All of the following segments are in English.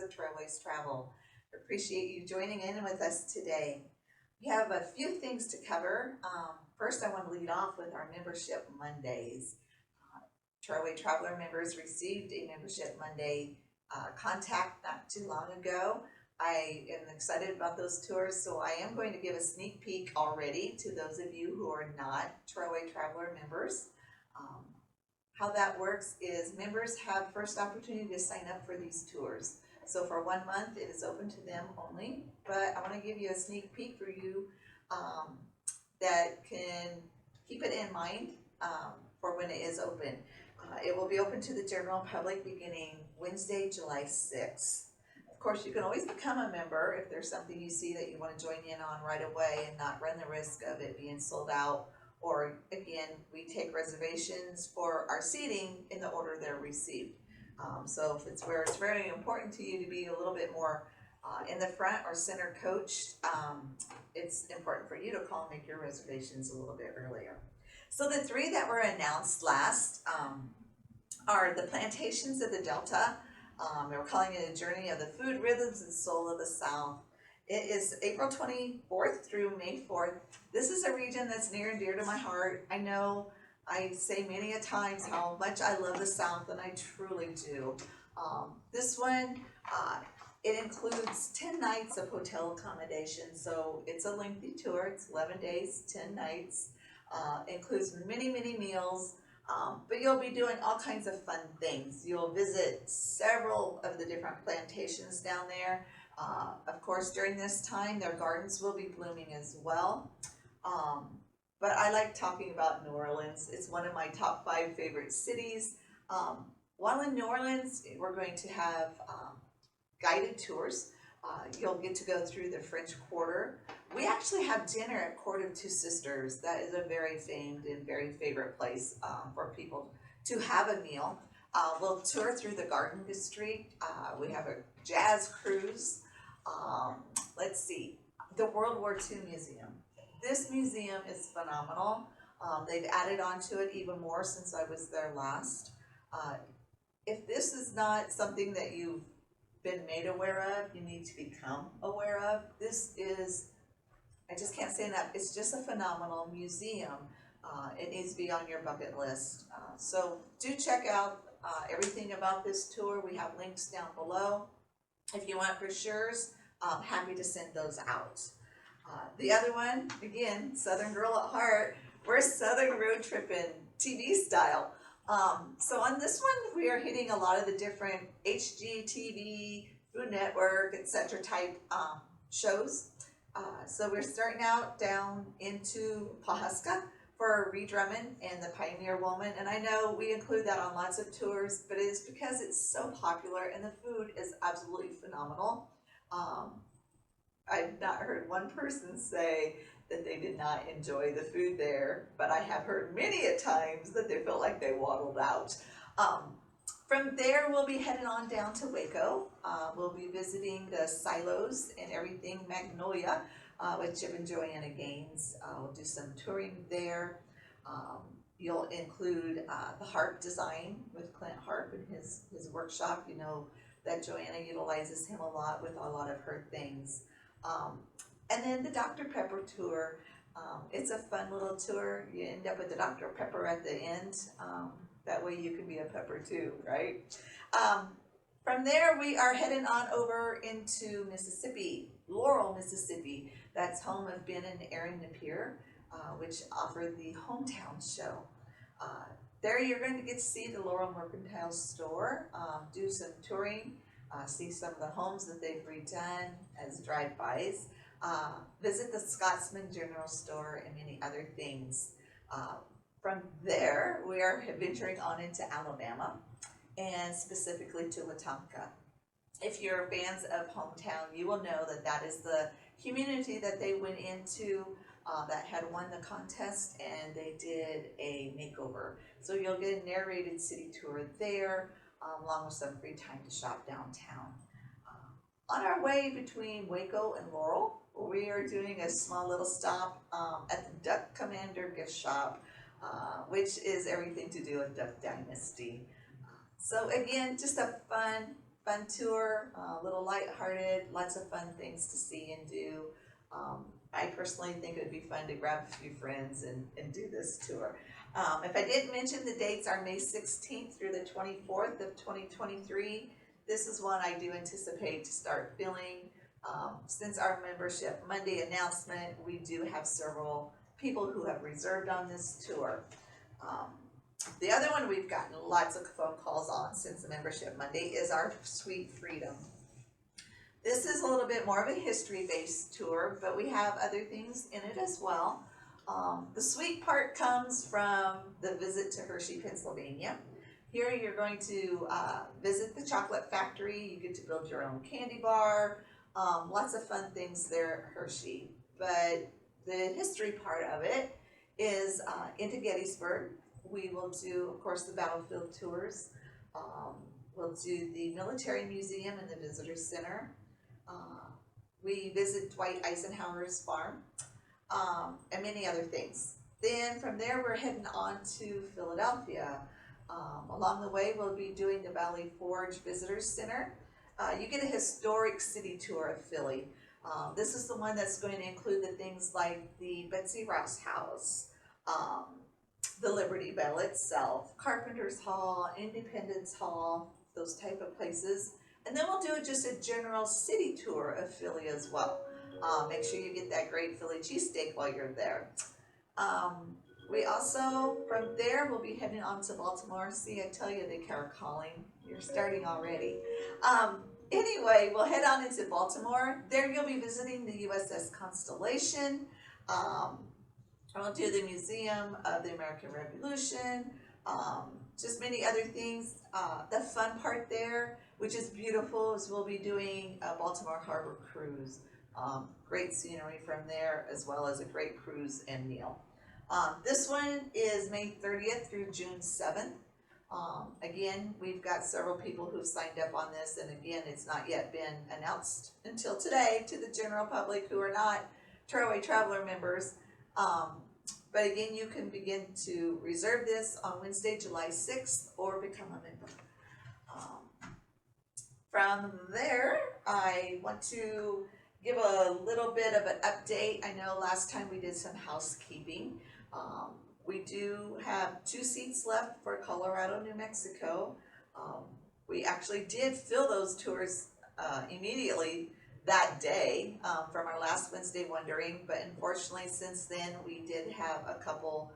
of Trailways Travel. Appreciate you joining in with us today. We have a few things to cover. First, I want to lead off with our Membership Mondays. Trailway Traveler members received a Membership Monday contact not too long ago. I am excited about those tours, so I am going to give a sneak peek already to those of you who are not Trailway Traveler members. How that works is members have first opportunity to sign up for these tours. So for 1 month, it is open to them only, but I want to give you a sneak peek for you that can keep it in mind for when it is open. It will be open to the general public beginning Wednesday, July 6th. Of course, you can always become a member if there's something you see that you want to join in on right away and not run the risk of it being sold out. Or again, we take reservations for our seating in the order they're received. So if it's where it's very important to you to be a little bit more in the front or center coach, it's important for you to call and make your reservations a little bit earlier. So the three that were announced last are the Plantations of the Delta. We're calling it a journey of the food, rhythms, and soul of the South. It is April 24th through May 4th. This is a region that's near and dear to my heart. I know I say many a times how much I love the South, and I truly do. This one, it includes 10 nights of hotel accommodation, so it's a lengthy tour. It's 11 days, 10 nights. Includes many, many meals. But you'll be doing all kinds of fun things. You'll visit several of the different plantations down there. Of course, during this time, their gardens will be blooming as well. But I like talking about New Orleans. It's one of my top 5 favorite cities. While in New Orleans, we're going to have guided tours. You'll get to go through the French Quarter. We actually have dinner at Court of Two Sisters. That is a very famed and very favorite place for people to have a meal. We'll tour through the Garden District. We have a jazz cruise. Let's see, the World War II Museum. This museum is phenomenal. They've added on to it even more since I was there last. If this is not something that you've been made aware of, you need to become aware of. This is, I just can't say enough, it's just a phenomenal museum. It needs to be on your bucket list. So do check out everything about this tour. We have links down below. If you want brochures, I'm happy to send those out. The other one, again, Southern Girl at Heart, we're Southern road tripping TV style. So on this one, we are hitting a lot of the different HGTV, Food Network, etc. type shows. So we're starting out down into Pawhuska for Ree Drummond and the Pioneer Woman. And I know we include that on lots of tours, but it is because it's so popular and the food is absolutely phenomenal. I've not heard one person say that they did not enjoy the food there, but I have heard many a times that they felt like they waddled out. From there, we'll be heading on down to Waco. We'll be visiting the silos and everything Magnolia with Jim and Joanna Gaines. We'll do some touring there. You'll include the harp design with Clint Harp and his workshop. You know that Joanna utilizes him a lot with a lot of her things. And then the Dr. Pepper tour. It's a fun little tour. You end up with the Dr. Pepper at the end. That way you can be a pepper too, right? From there, we are heading on over into Mississippi, Laurel, Mississippi. That's home of Ben and Erin Napier, which offer the Hometown Show. There you're going to get to see the Laurel Mercantile Store, do some touring, see some of the homes that they've redone as drive-bys, visit the Scotsman General Store and many other things. From there, we are venturing on into Alabama and specifically to Wetumpka. If you're fans of Hometown, you will know that that is the community that they went into that had won the contest, and they did a makeover. So you'll get a narrated city tour there, along with some free time to shop downtown. On our way between Waco and Laurel, we are doing a small little stop at the Duck Commander gift shop, which is everything to do with Duck Dynasty. So again, just a fun fun tour, a little lighthearted, lots of fun things to see and do. I personally think it would be fun to grab a few friends and do this tour. If I didn't mention, the dates are May 16th through the 24th of 2023. This is one I do anticipate to start filling. Since our membership Monday announcement, we do have several people who have reserved on this tour. The other one we've gotten lots of phone calls on since the membership Monday is our Sweet Freedom. This is a little bit more of a history-based tour, but we have other things in it as well. The sweet part comes from the visit to Hershey, Pennsylvania. Here you're going to visit the chocolate factory. You get to build your own candy bar. Lots of fun things there at Hershey. But the history part of it is into Gettysburg. We will do, of course, the battlefield tours. We'll do the military museum and the visitor center. We visit Dwight Eisenhower's farm, and many other things. Then from there, we're heading on to Philadelphia. Along the way, we'll be doing the Valley Forge Visitors Center. You get a historic city tour of Philly. This is the one that's going to include the things like the Betsy Rouse House, the Liberty Bell itself, Carpenter's Hall, Independence Hall, those type of places. And then we'll do just a general city tour of Philly as well. Make sure you get that great Philly cheesesteak while you're there. We also, from there, we'll be heading on to Baltimore. See, I tell you, they are calling. You're starting already. Anyway, we'll head on into Baltimore. There you'll be visiting the USS Constellation. We'll do the Museum of the American Revolution. Just many other things. The fun part there, which is beautiful, is we'll be doing a Baltimore Harbor cruise. Great scenery from there, as well as a great cruise and meal. This one is May 30th through June 7th. Again, we've got several people who've signed up on this, and again, it's not yet been announced until today to the general public who are not Trailway Traveler members. But again, you can begin to reserve this on Wednesday, July 6th, or become a member. From there, I want to give a little bit of an update. I know last time we did some housekeeping. We do have 2 seats left for Colorado, New Mexico. We actually did fill those tours immediately that day from our last Wednesday Wondering, but unfortunately since then we did have a couple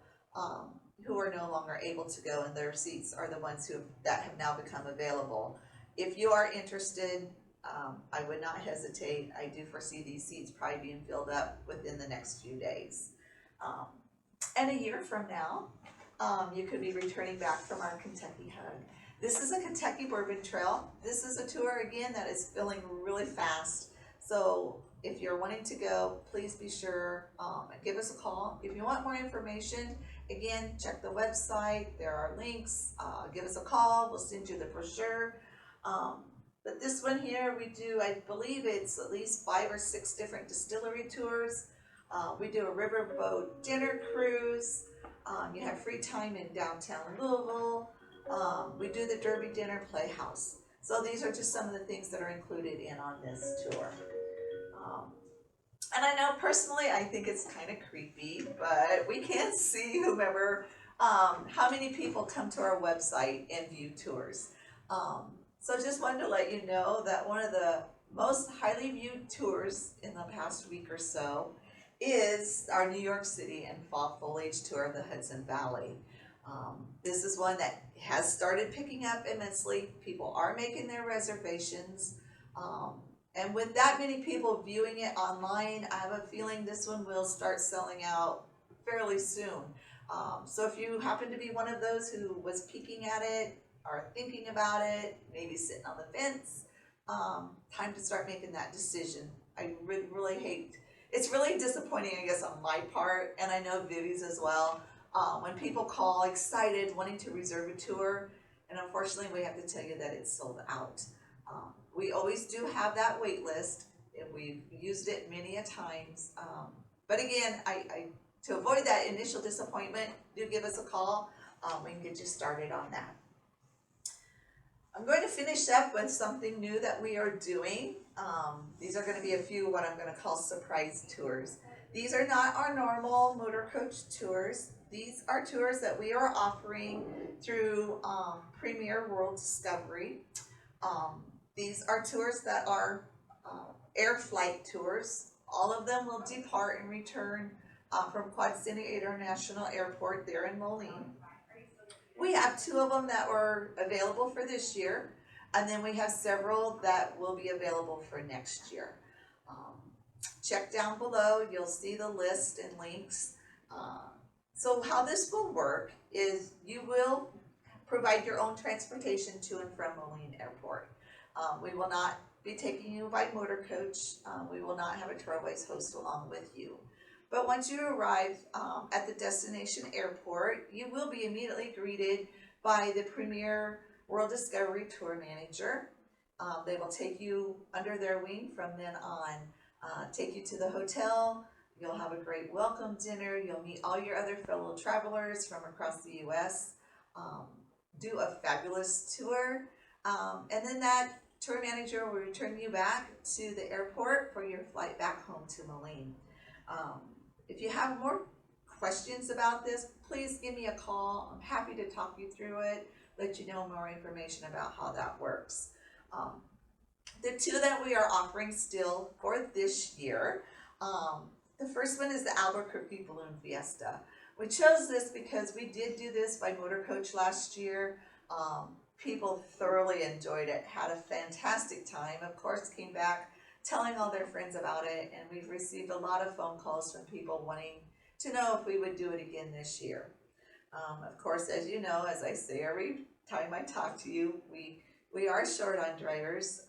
who are no longer able to go, and their seats are the ones that have now become available. If you are interested, I would not hesitate. I do foresee these seats probably being filled up within the next few days. And a year from now, you could be returning back from our Kentucky Hug. This is a Kentucky Bourbon Trail. This is a tour, again, that is filling really fast. So if you're wanting to go, please be sure and give us a call. If you want more information, again, check the website. There are links. Give us a call. We'll send you the brochure. But this one here, we do, I believe it's at least 5 or 6 different distillery tours. We do a riverboat dinner cruise. You have free time in downtown Louisville. We do the Derby Dinner Playhouse. So these are just some of the things that are included in on this tour. And I know personally, I think it's kind of creepy, but we can't see whomever, how many people come to our website and view tours. So just wanted to let you know that one of the most highly viewed tours in the past week or so is our New York City and Fall Foliage Tour of the Hudson Valley. This is one that has started picking up immensely. People are making their reservations. And with that many people viewing it online, I have a feeling this one will start selling out fairly soon. So if you happen to be one of those who was peeking at it or thinking about it, maybe sitting on the fence, time to start making that decision. I really hate, it's really disappointing, I guess, on my part, and I know Vivi's as well, when people call excited, wanting to reserve a tour, and unfortunately we have to tell you that it's sold out. We always do have that wait list, and we've used it many a times. But again, to avoid that initial disappointment, do give us a call. We can get you started on that. I'm going to finish up with something new that we are doing. These are going to be a few what I'm going to call surprise tours. These are not our normal motor coach tours. These are tours that we are offering through Premier World Discovery. Um, these are tours that are air flight tours. All of them will depart and return from Quad City International Airport there in Moline. We have two of them that were available for this year, and then we have several that will be available for next year. Um, Check down below, you'll see the list and links. Uh, so how this will work is you will provide your own transportation to and from Moline Airport. We will not be taking you by motor coach. We will not have a Trailways host along with you. But once you arrive at the destination airport, you will be immediately greeted by the Premier World Discovery Tour Manager. They will take you under their wing from then on, take you to the hotel. You'll have a great welcome dinner. You'll meet all your other fellow travelers from across the U.S., do a fabulous tour, and then that tour manager will return you back to the airport for your flight back home to Moline. If you have more questions about this, please give me a call. I'm happy to talk you through it, let you know more information about how that works. The two that we are offering still for this year, the first one is the Albuquerque Balloon Fiesta. We chose this because we did do this by motor coach last year. People thoroughly enjoyed it, had a fantastic time. Of course, came back telling all their friends about it, and we've received a lot of phone calls from people wanting to know if we would do it again this year. Of course, as you know, as I say every time I talk to you, we are short on drivers.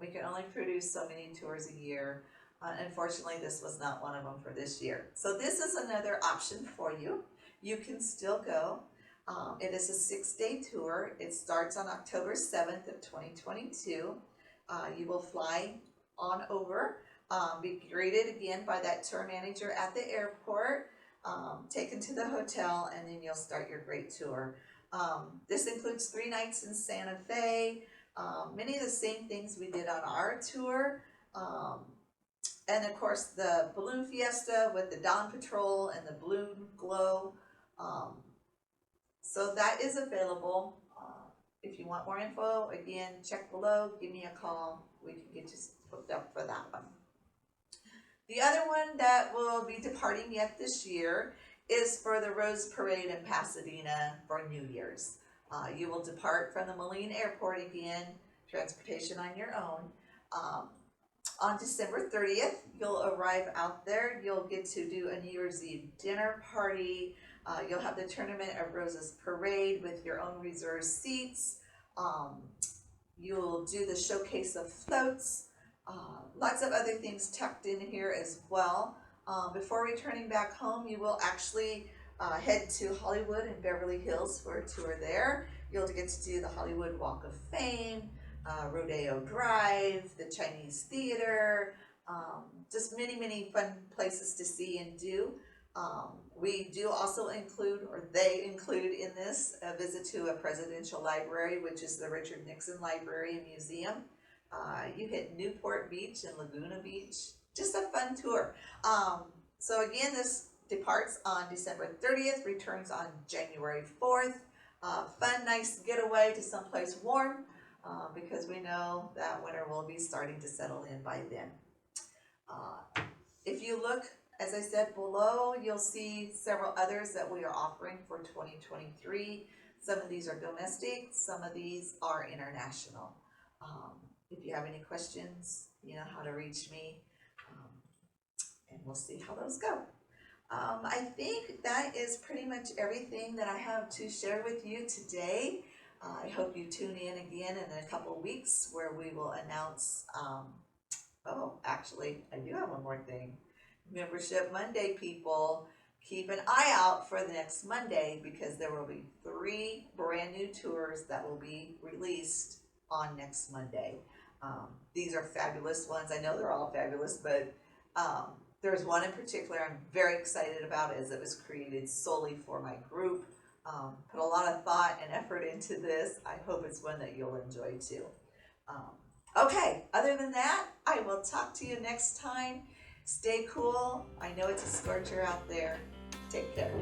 We can only produce so many tours a year. Unfortunately, this was not one of them for this year. So this is another option for you. You can still go. It is a 6-day tour. It starts on October 7th of 2022. You will fly on over, be greeted again by that tour manager at the airport, taken to the hotel, and then you'll start your great tour. This includes 3 nights in Santa Fe, many of the same things we did on our tour, and of course the Balloon Fiesta with the Dawn Patrol and the Balloon Glow. So that is available. If you want more info, again, check below, give me a call. We can get you hooked up for that one. The other one that will be departing yet this year is for the Rose Parade in Pasadena for New Year's. You will depart from the Moline Airport again, transportation on your own. On December 30th, you'll arrive out there. You'll get to do a New Year's Eve dinner party. You'll have the Tournament of Roses parade with your own reserved seats. You'll do the showcase of floats. Lots of other things tucked in here as well. Before returning back home, you will actually head to Hollywood and Beverly Hills for a tour there. You'll get to do the Hollywood Walk of Fame, Rodeo Drive, the Chinese Theater, just many fun places to see and do. We do also include, or they include in this, a visit to a presidential library, which is the Richard Nixon Library and Museum. You hit Newport Beach and Laguna Beach. Just a fun tour. So again, this departs on December 30th, returns on January 4th. Fun, nice getaway to someplace warm, because we know that winter will be starting to settle in by then. If you look, as I said, below, you'll see several others that we are offering for 2023. Some of these are domestic, some of these are international. If you have any questions, you know how to reach me, and we'll see how those go. I think that is pretty much everything that I have to share with you today. I hope you tune in again in a couple of weeks where we will announce, oh, actually, I do have one more thing. Membership Monday, people, keep an eye out for the next Monday, because there will be 3 brand new tours that will be released on next Monday. These are fabulous ones. I know they're all fabulous, but there's one in particular I'm very excited about, as it was created solely for my group. put a lot of thought and effort into this. I hope it's one that you'll enjoy too. Um, okay, other than that, I will talk to you next time. Stay cool. I know it's a scorcher out there. Take care.